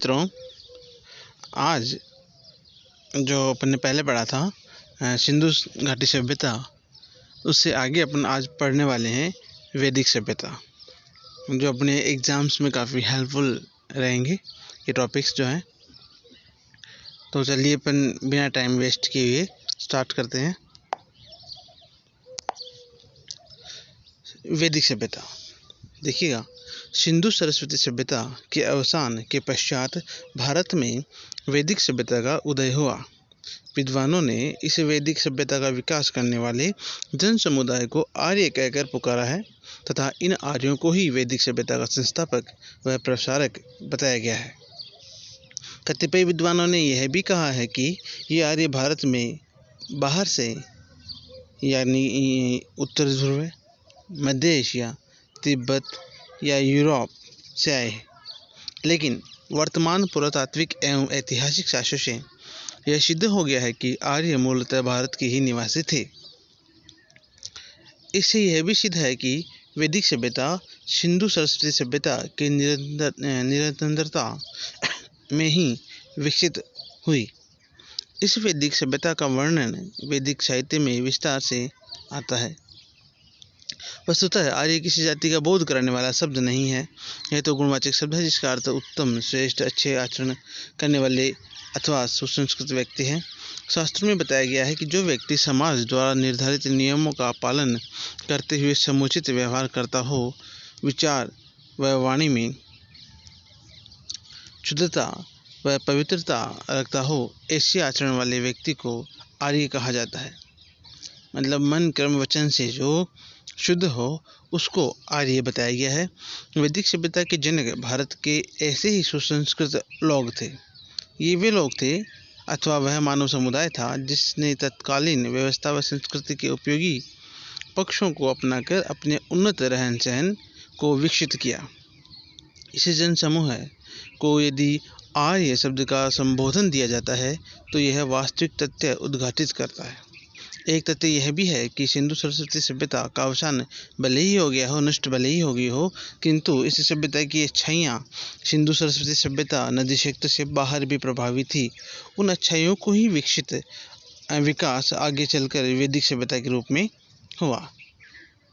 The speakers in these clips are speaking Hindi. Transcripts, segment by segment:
मित्रों, आज जो अपन ने पहले पढ़ा था सिंधु घाटी सभ्यता, उससे आगे अपन आज पढ़ने वाले हैं वैदिक सभ्यता, जो अपने एग्ज़ाम्स में काफ़ी हेल्पफुल रहेंगे ये टॉपिक्स जो हैं। तो चलिए अपन बिना टाइम वेस्ट किए हुए स्टार्ट करते हैं। वैदिक सभ्यता देखिएगा, सिंधु सरस्वती सभ्यता के अवसान के पश्चात भारत में वैदिक सभ्यता का उदय हुआ। विद्वानों ने इस वैदिक सभ्यता का विकास करने वाले जन समुदाय को आर्य कहकर पुकारा है तथा इन आर्यों को ही वैदिक सभ्यता का संस्थापक व प्रसारक बताया गया है। कतिपय विद्वानों ने यह भी कहा है कि ये आर्य भारत में बाहर से यानी उत्तर ध्रुव, मध्य एशिया, तिब्बत या यूरोप से आए हैं, लेकिन वर्तमान पुरातात्विक एवं ऐतिहासिक साक्ष्यों से यह सिद्ध हो गया है कि आर्य मूलतः भारत के ही निवासी थे। इससे यह भी सिद्ध है कि वैदिक सभ्यता सिंधु सरस्वती सभ्यता की निरंतरता में ही विकसित हुई। इस वैदिक सभ्यता का वर्णन वैदिक साहित्य में विस्तार से आता है। वस्तुतः आर्य किसी जाति का बोध कराने वाला शब्द नहीं है, यह तो गुणवाचक शब्द है जिसका अर्थ उत्तम, श्रेष्ठ, अच्छे आचरण करने वाले अथवा सुसंस्कृत व्यक्ति है। शास्त्रों में बताया गया है कि जो व्यक्ति समाज द्वारा निर्धारित नियमों का पालन करते हुए समुचित व्यवहार करता हो, विचार व वाणी में शुद्धता व पवित्रता रखता हो, ऐसे आचरण वाले व्यक्ति को आर्य कहा जाता है। मतलब मन कर्म वचन से जो शुद्ध हो उसको आर्य बताया गया है। वैदिक सभ्यता के जनक भारत के ऐसे ही सुसंस्कृत लोग थे। ये वे लोग थे अथवा वह मानव समुदाय था जिसने तत्कालीन व्यवस्था व संस्कृति के उपयोगी पक्षों को अपनाकर अपने उन्नत रहन सहन को विकसित किया। इस जन समूह को यदि आर्य शब्द का संबोधन दिया जाता है तो यह वास्तविक तथ्य उद्घाटित करता है। एक तथ्य यह भी है कि सिंधु सरस्वती सभ्यता का अवसान भले ही हो गया हो, नष्ट भले ही हो गई हो, किंतु इस सभ्यता की अच्छाइयाँ सिंधु सरस्वती सभ्यता नदी क्षेत्र से बाहर भी प्रभावी थी। उन अच्छाइयों को ही विकास आगे चलकर वैदिक सभ्यता के रूप में हुआ।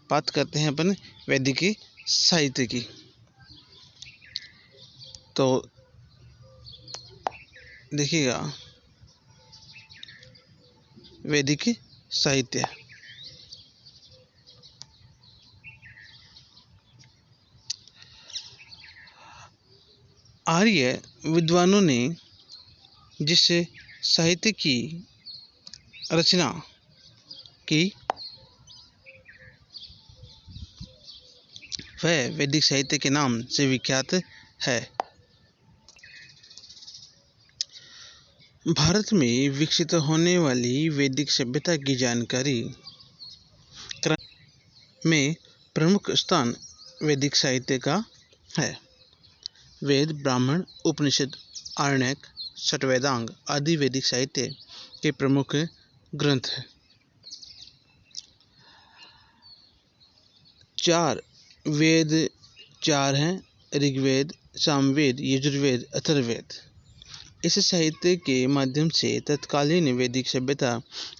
बात करते हैं अपन वैदिक साहित्य की। तो देखिएगा, वैदिक साहित्य आर्य विद्वानों ने जिस साहित्य की रचना की वह वैदिक साहित्य के नाम से विख्यात है। भारत में विकसित होने वाली वैदिक सभ्यता की जानकारी में प्रमुख स्थान वैदिक साहित्य का है। वेद, ब्राह्मण, उपनिषद, आरण्यक, षट्वेदांग आदि वैदिक साहित्य के प्रमुख ग्रंथ हैं। 4 वेद हैं: ऋग्वेद, सामवेद, यजुर्वेद, अथर्ववेद। इस साहित्य के माध्यम से तत्कालीन वैदिक सभ्यता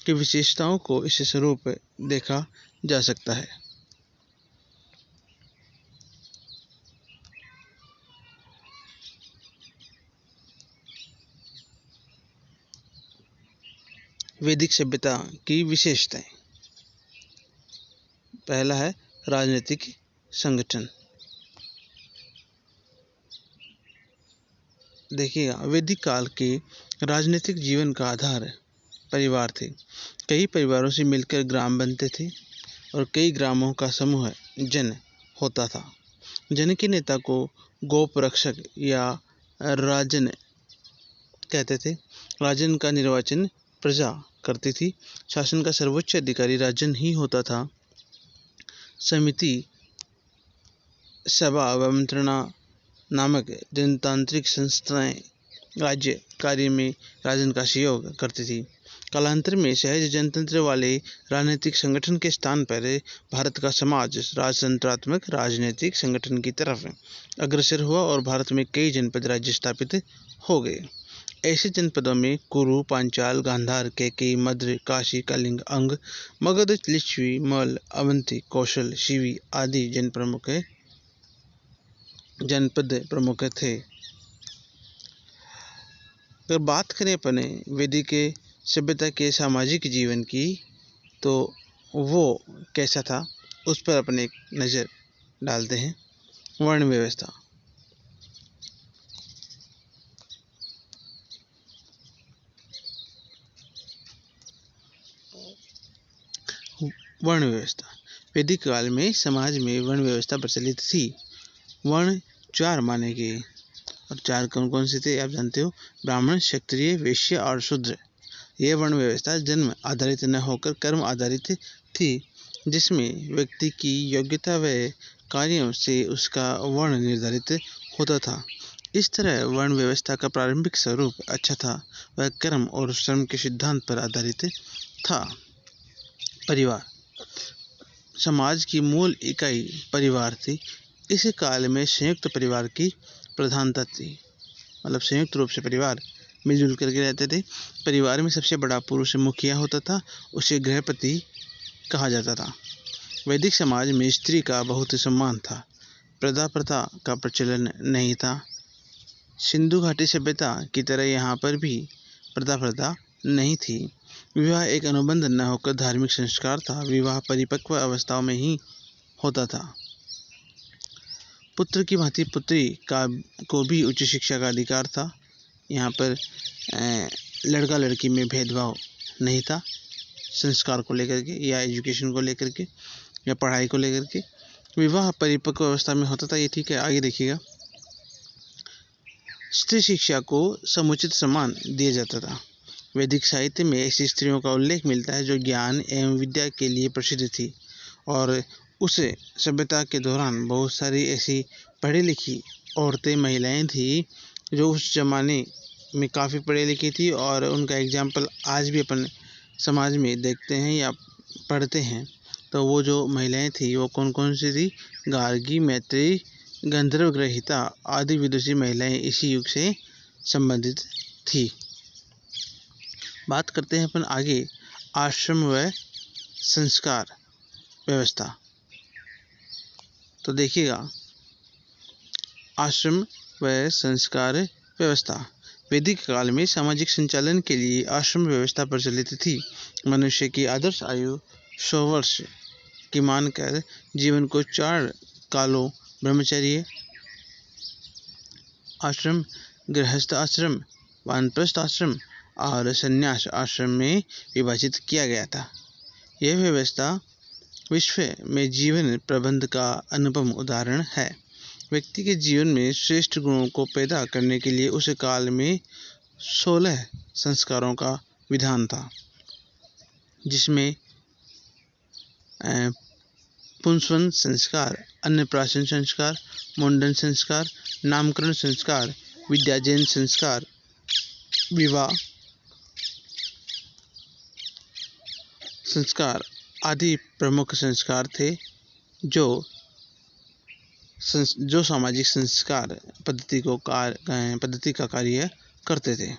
की विशेषताओं को इस स्वरूप देखा जा सकता है। वैदिक सभ्यता की विशेषताएं। पहला है राजनीतिक संगठन। देखिएगा, वैदिक काल के राजनीतिक जीवन का आधार परिवार थे। कई परिवारों से मिलकर ग्राम बनते थे और कई ग्रामों का समूह जन होता था। जन के नेता को गोप रक्षक या राजन कहते थे। राजन का निर्वाचन प्रजा करती थी। शासन का सर्वोच्च अधिकारी राजन ही होता था। समिति, सभा व मंत्रणा नामक जनतांत्रिक संस्थाएं राज्य कार्य में राजन का सहयोग करती थी। कालांतर में सहज जनतंत्र वाले राजनीतिक संगठन के स्थान पर भारत का समाज राजतंत्रात्मक राजनीतिक संगठन की तरफ अग्रसर हुआ और भारत में कई जनपद राज्य स्थापित हो गए। ऐसे जनपदों में कुरु, पांचाल, गांधार, कैकेयी, मद्र, काशी, कलिंग, अंग, मगध, लिच्छवी, मल, अवंती, कौशल, शिवी आदि जनपद प्रमुख थे। अगर बात करें अपने वैदिक सभ्यता के सामाजिक जीवन की, तो वो कैसा था उस पर अपने एक नज़र डालते हैं। वर्ण व्यवस्था। वर्ण व्यवस्था। वैदिक काल में समाज में वर्ण व्यवस्था प्रचलित थी। वर्ण 4 माने गए, और 4 कौन कौन से थे आप जानते हो? ब्राह्मण, क्षत्रिय, वैश्य और शूद्र। यह वर्ण व्यवस्था जन्म आधारित न होकर कर्म आधारित थी, जिसमें व्यक्ति की योग्यता व कार्यों से उसका वर्ण निर्धारित होता था। इस तरह वर्ण व्यवस्था का प्रारंभिक स्वरूप अच्छा था, वह कर्म और श्रम के सिद्धांत पर आधारित था। परिवार। समाज की मूल इकाई परिवार थी। इस काल में संयुक्त परिवार की प्रधानता थी, मतलब संयुक्त रूप से परिवार मिलजुल करके रहते थे। परिवार में सबसे बड़ा पुरुष मुखिया होता था, उसे गृहपति कहा जाता था। वैदिक समाज में स्त्री का बहुत सम्मान था। प्रदा प्रथा का प्रचलन नहीं था। सिंधु घाटी सभ्यता की तरह यहाँ पर भी प्रदा प्रथा नहीं थी। विवाह एक अनुबंध न होकर धार्मिक संस्कार था। विवाह परिपक्व अवस्थाओं में ही होता था। पुत्र की भांति पुत्री को भी उच्च शिक्षा का अधिकार था। यहाँ पर लड़का लड़की में भेदभाव नहीं था, संस्कार को लेकर के या एजुकेशन को लेकर के या पढ़ाई को लेकर के। विवाह परिपक्व अवस्था में होता था, ये ठीक है। आगे देखिएगा। स्त्री शिक्षा को समुचित सम्मान दिया जाता था। वैदिक साहित्य में ऐसी स्त्रियों का उल्लेख मिलता है जो ज्ञान एवं विद्या के लिए प्रसिद्ध थी, और उस सभ्यता के दौरान बहुत सारी ऐसी पढ़ी लिखी औरतें, महिलाएं थी जो उस जमाने में काफ़ी पढ़ी लिखी थी, और उनका एग्जाम्पल आज भी अपन समाज में देखते हैं या पढ़ते हैं। तो वो जो महिलाएं थी वो कौन कौन सी थी? गार्गी, मैत्री, गंधर्व, ग्रहिता आदि विदुषी महिलाएं इसी युग से संबंधित थी। बात करते हैं अपन आगे आश्रम व संस्कार व्यवस्था। तो देखिएगा, आश्रम व संस्कार व्यवस्था। वैदिक काल में सामाजिक संचालन के लिए आश्रम व्यवस्था प्रचलित थी। मनुष्य की आदर्श आयु 100 वर्ष की मानकर जीवन को 4 कालों ब्रह्मचर्य आश्रम, गृहस्थ आश्रम, वानप्रस्थ आश्रम और संन्यास आश्रम में विभाजित किया गया था। यह व्यवस्था विश्व में जीवन प्रबंध का अनुपम उदाहरण है। व्यक्ति के जीवन में श्रेष्ठ गुणों को पैदा करने के लिए उस काल में 16 संस्कारों का विधान था, जिसमें पुंसवन संस्कार, अन्नप्राशन संस्कार, मुंडन संस्कार, नामकरण संस्कार, विद्याजन संस्कार, विवाह संस्कार आदि प्रमुख संस्कार थे, जो सामाजिक संस्कार पद्धति का कार्य करते थे।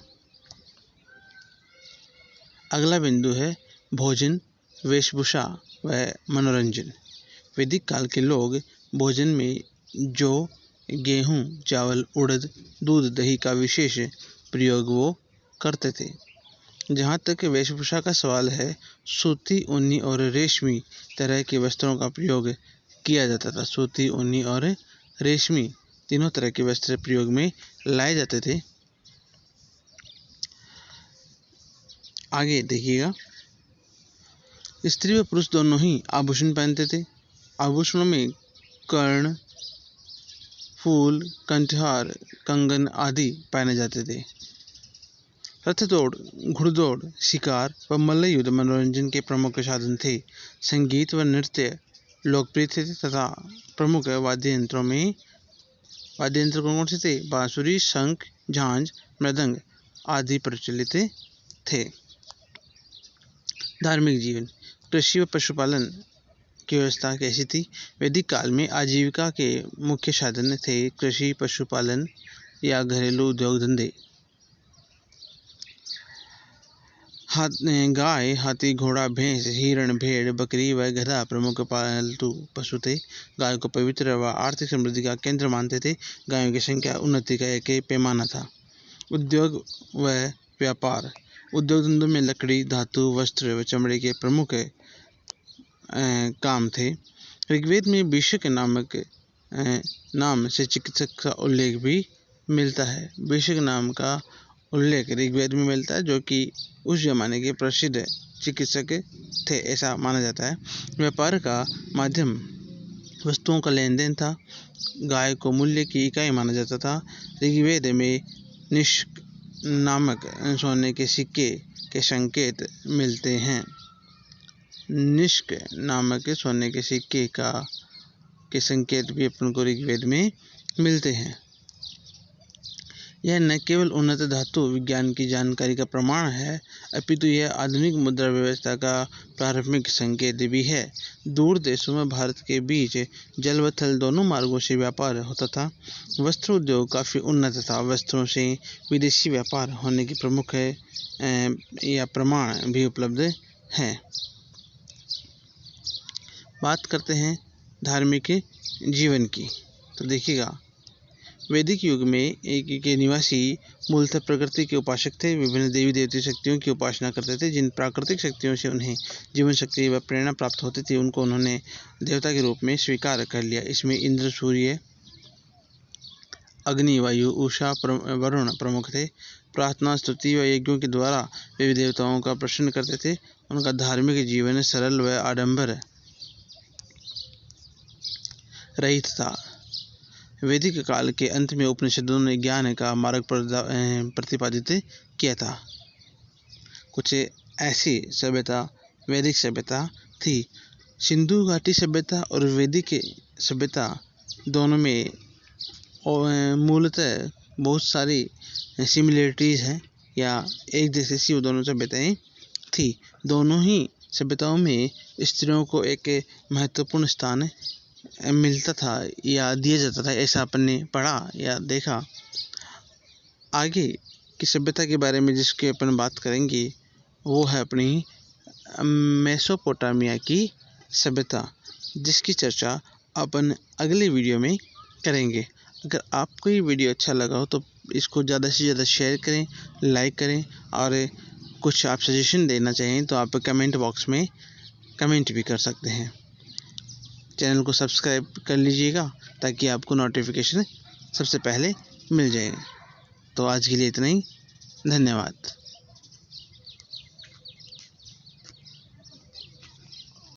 अगला बिंदु है भोजन, वेशभूषा व मनोरंजन। वैदिक काल के लोग भोजन में जौ, गेहूँ, चावल, उड़द, दूध, दही का विशेष प्रयोग वो करते थे। जहाँ तक वेशभूषा का सवाल है, सूती, ऊनी और रेशमी तरह के वस्त्रों का प्रयोग किया जाता था। सूती, ऊनी और रेशमी तीनों तरह के वस्त्र प्रयोग में लाए जाते थे। आगे देखिएगा, स्त्री व पुरुष दोनों ही आभूषण पहनते थे। आभूषणों में कर्ण, फूल, कंठहार, कंगन आदि पहने जाते थे। रथ दौड़, घुड़दौड़, शिकार व मल्लयुद्ध मनोरंजन के प्रमुख साधन थे। संगीत व नृत्य लोकप्रिय थे तथा प्रमुख वाद्य यंत्र कौन से थे? बांसुरी, शंख, झांझ, मृदंग आदि प्रचलित थे। धार्मिक जीवन। कृषि व पशुपालन की व्यवस्था कैसी थी? वैदिक काल में आजीविका के मुख्य साधन थे कृषि, पशुपालन या घरेलू उद्योग धंधे। गाय, हाथी, घोड़ा, भैंस, हिरण, भेड़, बकरी व गधा प्रमुख पालतू पशु थे। गाय को पवित्र व आर्थिक समृद्धि का केंद्र मानते थे। गायों की संख्या उन्नति का एक पैमाना था। उद्योग व व्यापार। उद्योग धंधों में लकड़ी, धातु, वस्त्र व चमड़े के प्रमुख काम थे। ऋग्वेद में विशक नामक नाम से चिकित्सक का उल्लेख भी मिलता है। विशक नाम का उल्लेख ऋग्वेद में मिलता है, जो कि उस जमाने के प्रसिद्ध चिकित्सक थे, ऐसा माना जाता है। व्यापार का माध्यम वस्तुओं का लेन देन था। गाय को मूल्य की इकाई माना जाता था। ऋग्वेद में निष्क नामक सोने के सिक्के के संकेत मिलते हैं। निष्क नामक सोने के सिक्के के संकेत भी अपन को ऋग्वेद में मिलते हैं। यह न केवल उन्नत धातु विज्ञान की जानकारी का प्रमाण है, अपितु यह आधुनिक मुद्रा व्यवस्था का प्रारंभिक संकेत भी है। दूर देशों में भारत के बीच जल व थल दोनों मार्गों से व्यापार होता था। वस्त्र उद्योग काफ़ी उन्नत था। वस्त्रों से विदेशी व्यापार होने की प्रमुख या प्रमाण भी उपलब्ध हैं। बात करते हैं धार्मिक जीवन की, तो देखिएगा, वैदिक युग में एक के निवासी मूलतः प्रकृति के उपासक थे। विभिन्न देवी देवती शक्तियों की उपासना करते थे। जिन प्राकृतिक शक्तियों से उन्हें जीवन शक्ति व प्रेरणा प्राप्त होती थी, उनको उन्होंने देवता के रूप में स्वीकार कर लिया। इसमें इंद्र, सूर्य, अग्नि, वायु, उषा, वरुण प्रमुख थे। प्रार्थना, स्तुति व यज्ञों के द्वारा वे देवताओं का प्रसन्न करते थे। उनका धार्मिक जीवन सरल व आडंबर रहित था। वैदिक काल के अंत में उपनिषदों ने ज्ञान का मार्ग प्रतिपादित किया था। कुछ ऐसी सभ्यता वैदिक सभ्यता थी। सिंधु घाटी सभ्यता और वैदिक सभ्यता दोनों में मूलतः बहुत सारी सिमिलरिटीज़ हैं या एक जैसी सी वो दोनों सभ्यताएं थी। दोनों ही सभ्यताओं में स्त्रियों को एक महत्वपूर्ण स्थान मिलता था या दिया जाता था, ऐसा अपन ने पढ़ा या देखा। आगे की सभ्यता के बारे में जिसकी अपन बात करेंगे वो है अपनी मेसोपोटामिया की सभ्यता, जिसकी चर्चा अपन अगले वीडियो में करेंगे। अगर आपको ये वीडियो अच्छा लगा हो तो इसको ज़्यादा से ज़्यादा शेयर करें, लाइक करें, और कुछ आप सजेशन देना चाहें तो आप कमेंट बॉक्स में कमेंट भी कर सकते हैं। चैनल को सब्सक्राइब कर लीजिएगा ताकि आपको नोटिफिकेशन सबसे पहले मिल जाए। तो आज के लिए इतना ही। धन्यवाद।